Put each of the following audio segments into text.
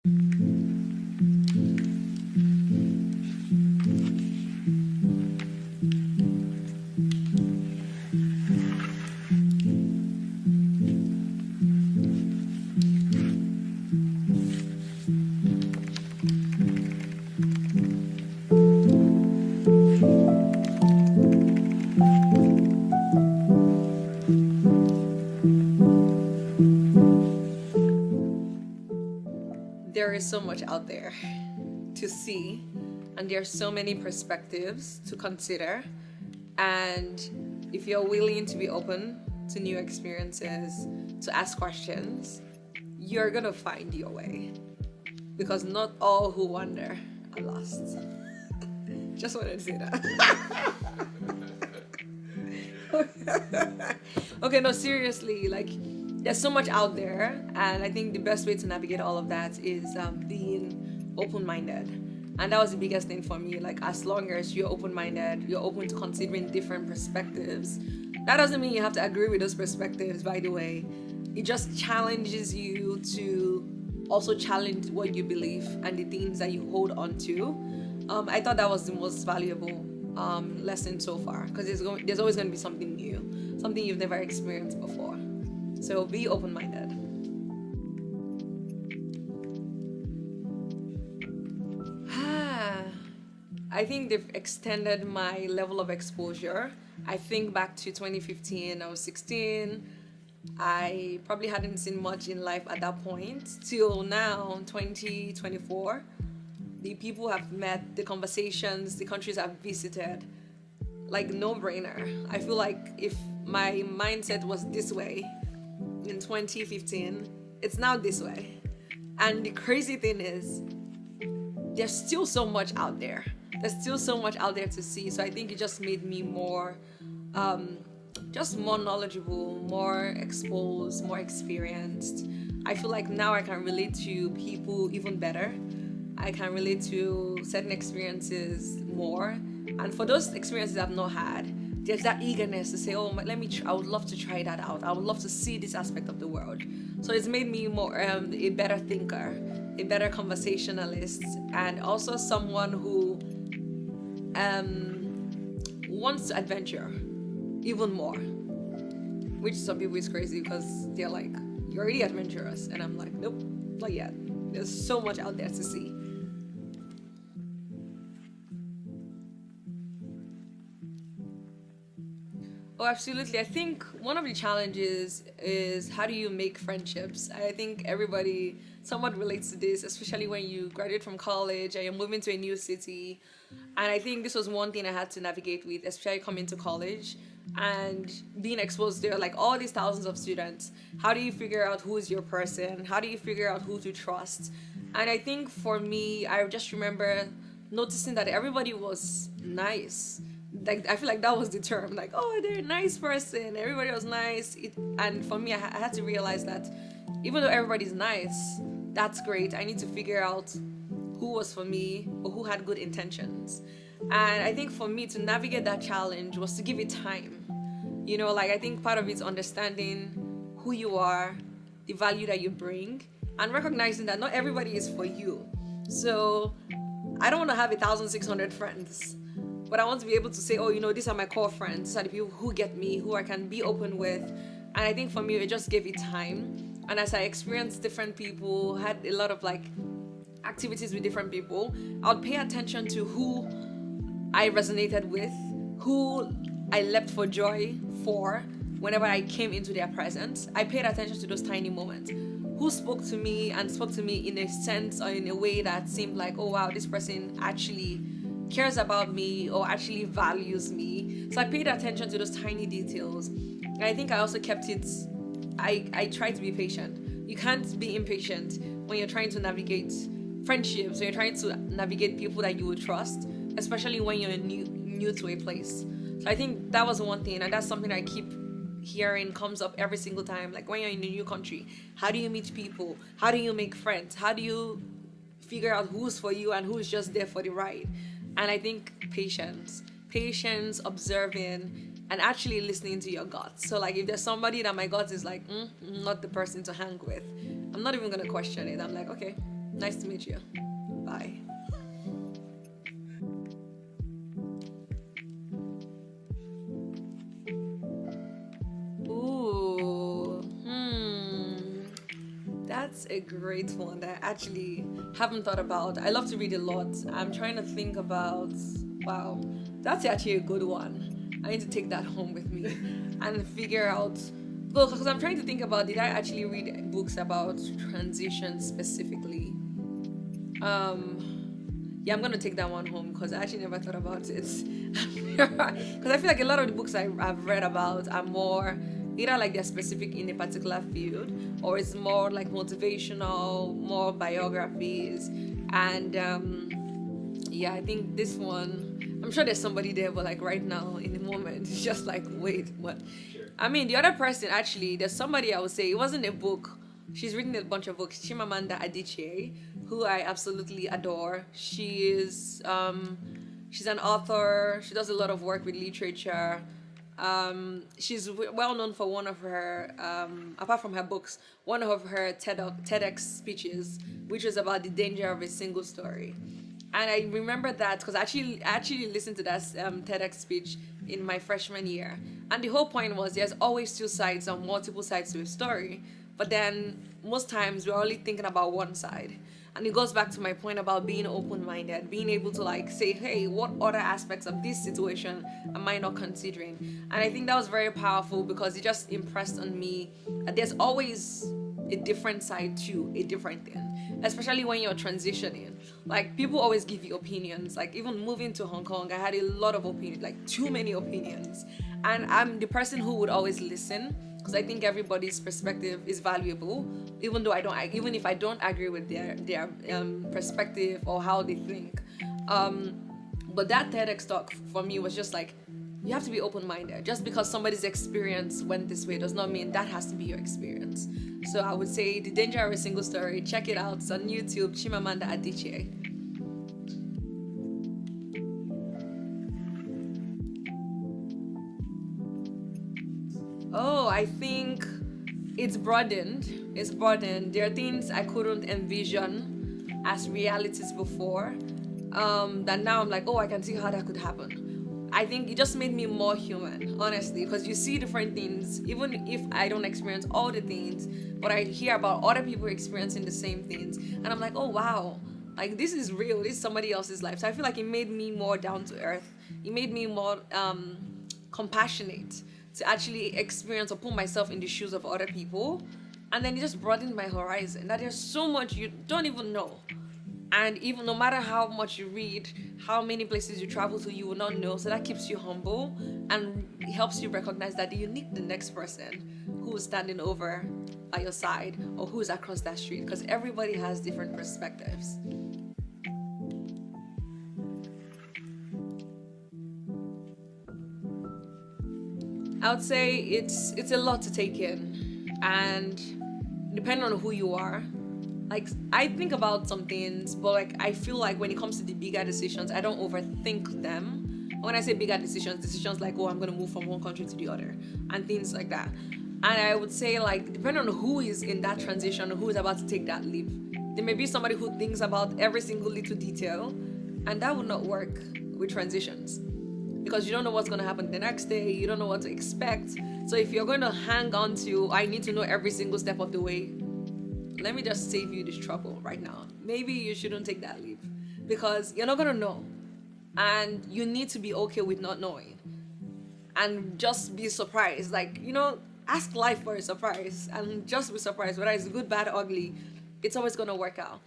There is so much out there to see, and there are so many perspectives to consider. And if you're willing to be open to new experiences, to ask questions, you're gonna find your way. Because not all who wander are lost. Just wanted to say that. Okay, no, seriously, like there's so much out there, and I think the best way to navigate all of that is being open-minded. And that was the biggest thing for me. Like, as long as you're open-minded, you're open to considering different perspectives. That doesn't mean you have to agree with those perspectives, by the way. It just challenges you to also challenge what you believe and the things that you hold on to. I thought that was the most valuable lesson so far, because there's always going to be something new, something you've never experienced before. So be open-minded. I think they've extended my level of exposure. I think back to 2015, I was 16. I probably hadn't seen much in life at that point. Till now, 2024, the people I've met, the conversations, the countries I've visited, like no brainer. I feel like if my mindset was this way in 2015, it's now this way. And the crazy thing is, there's still so much out there. There's still so much out there to see. So I think it just made me more, just more knowledgeable, more exposed, more experienced. I feel like now I can relate to people even better. I can relate to certain experiences more. And for those experiences I've not had, there's that eagerness to say, oh, I would love to try that out. I would love to see this aspect of the world. So it's made me more a better thinker, a better conversationalist, and also someone who wants to adventure even more. Which some people is crazy because they're like, you're already adventurous. And I'm like, nope, not yet. There's so much out there to see. Oh, absolutely. I think one of the challenges is how do you make friendships? I think everybody somewhat relates to this, especially when you graduate from college and you're moving to a new city. And I think this was one thing I had to navigate with, especially coming to college and being exposed to like all these thousands of students. How do you figure out who is your person? How do you figure out who to trust? And I think for me, I just remember noticing that everybody was nice. Like, I feel like that was the term, like, oh, they're a nice person, everybody was nice. And for me, I had to realize that even though everybody's nice, that's great. I need to figure out who was for me or who had good intentions. And I think for me to navigate that challenge was to give it time. You know, like, I think part of it's understanding who you are, the value that you bring, and recognizing that not everybody is for you. So I don't want to have 1,600 friends, but I want to be able to say, oh, you know, these are my core friends. These are the people who get me, who I can be open with. And I think for me, it just gave it time. And as I experienced different people, had a lot of like activities with different people, I would pay attention to who I resonated with, who I leapt for joy for whenever I came into their presence. I paid attention to those tiny moments. Who spoke to me and spoke to me in a sense or in a way that seemed like, oh wow, this person actually cares about me or actually values me. So I paid attention to those tiny details. And I think I also kept it, I try to be patient. You can't be impatient when you're trying to navigate friendships, when you're trying to navigate people that you would trust, especially when you're new to a place. So I think that was one thing, and that's something I keep hearing comes up every single time. Like, when you're in a new country, how do you meet people? How do you make friends? How do you figure out who's for you and who's just there for the ride? And I think patience, observing, and actually listening to your gut. So like, if there's somebody that my gut is like, not the person to hang with, I'm not even gonna question it. I'm like, okay, Nice to meet you. Bye. Ooh. That's a great one that I actually haven't thought about. I love to read a lot. I'm trying to think about. Wow, that's actually a good one. I need to take that home with me and figure out. Well, because I'm trying to think about, did I actually read books about transition specifically? Yeah, I'm gonna take that one home because I actually never thought about it. Because I feel like a lot of the books I've read about are more either like they're specific in a particular field, or it's more like motivational, more biographies. And yeah, I think this one, I'm sure there's somebody there, but like right now in the moment, it's just like, wait, what? Sure. I mean, the other person actually, there's somebody I would say, it wasn't a book. She's written a bunch of books. Chimamanda Adichie, who I absolutely adore. She's an author. She does a lot of work with literature. She's well known for one of her, apart from her books, one of her TEDx speeches, which was about the danger of a single story. And I remember that because I actually listened to that TEDx speech in my freshman year. And the whole point was there's always two sides or multiple sides to a story. But then most times we're only thinking about one side. And it goes back to my point about being open-minded, being able to like say, hey, what other aspects of this situation am I not considering? And I think that was very powerful because it just impressed on me that there's always a different side to a different thing, especially when you're transitioning. Like, people always give you opinions. Like, even moving to Hong Kong, I had a lot of opinions, like too many opinions. And I'm the person who would always listen because I think everybody's perspective is valuable, even if I don't agree with their perspective or how they think. But that TEDx talk for me was just like, you have to be open-minded. Just because somebody's experience went this way does not mean that has to be your experience. So I would say The Danger of a Single Story, check it out. It's on YouTube, Chimamanda Adichie. Oh, I think it's broadened. There are things I couldn't envision as realities before, that now I'm like, oh, I can see how that could happen. I think it just made me more human, honestly, because you see different things, even if I don't experience all the things, but I hear about other people experiencing the same things, and I'm like, oh wow, like this is real, this is somebody else's life. So I feel like it made me more down to earth. It made me more compassionate to actually experience or put myself in the shoes of other people, and then it just broadened my horizon. That there's so much you don't even know. And even no matter how much you read, how many places you travel to, you will not know. So that keeps you humble and helps you recognize that you need the next person who is standing over by your side or who is across that street, because everybody has different perspectives. I would say it's a lot to take in, and depending on who you are. Like, I think about some things, but like I feel like when it comes to the bigger decisions, I don't overthink them. When I say bigger decisions like, oh, I'm gonna move from one country to the other and things like that. And I would say, like, depending on who is in that transition, who is about to take that leap, there may be somebody who thinks about every single little detail, and that would not work with transitions because you don't know what's going to happen the next day. You don't know what to expect. So if you're going to hang on to, I need to know every single step of the way, let me just save you this trouble right now. Maybe you shouldn't take that leap because you're not going to know. And you need to be okay with not knowing. And just be surprised. Like, ask life for a surprise and just be surprised. Whether it's good, bad, ugly, it's always going to work out.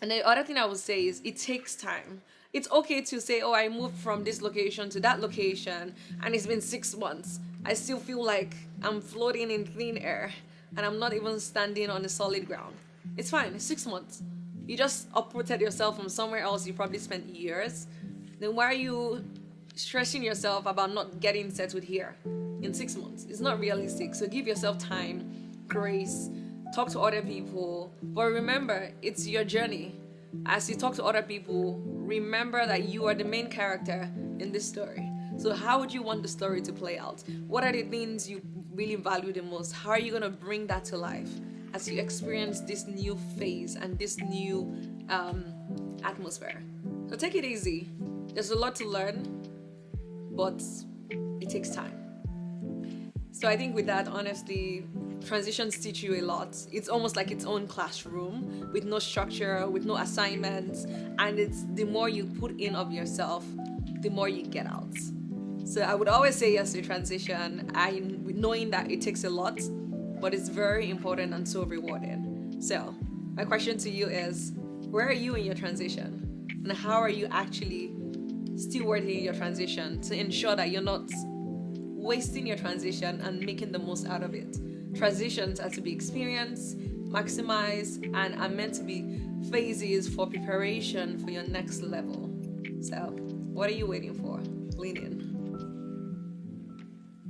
And the other thing I would say is it takes time. It's okay to say, oh, I moved from this location to that location and it's been 6 months. I still feel like I'm floating in thin air and I'm not even standing on the solid ground. It's fine. It's 6 months. You just uprooted yourself from somewhere else you probably spent years. Then why are you stressing yourself about not getting settled here in 6 months? It's not realistic. So give yourself time, grace, talk to other people. But remember, it's your journey. As you talk to other people, remember that you are the main character in this story. So how would you want the story to play out? What are the things you really value the most? How are you going to bring that to life? as you experience this new phase and this new atmosphere. So take it easy. There's a lot to learn, but it takes time. So I think with that, honestly, transitions teach you a lot. It's almost like its own classroom with no structure, with no assignments, and it's the more you put in of yourself, the more you get out. So I would always say yes to transition, knowing that it takes a lot, but it's very important and so rewarding. So my question to you is, where are you in your transition? And how are you actually stewarding your transition to ensure that you're not wasting your transition and making the most out of it? Transitions are to be experienced, maximized, and are meant to be phases for preparation for your next level. So what are you waiting for? Lean in.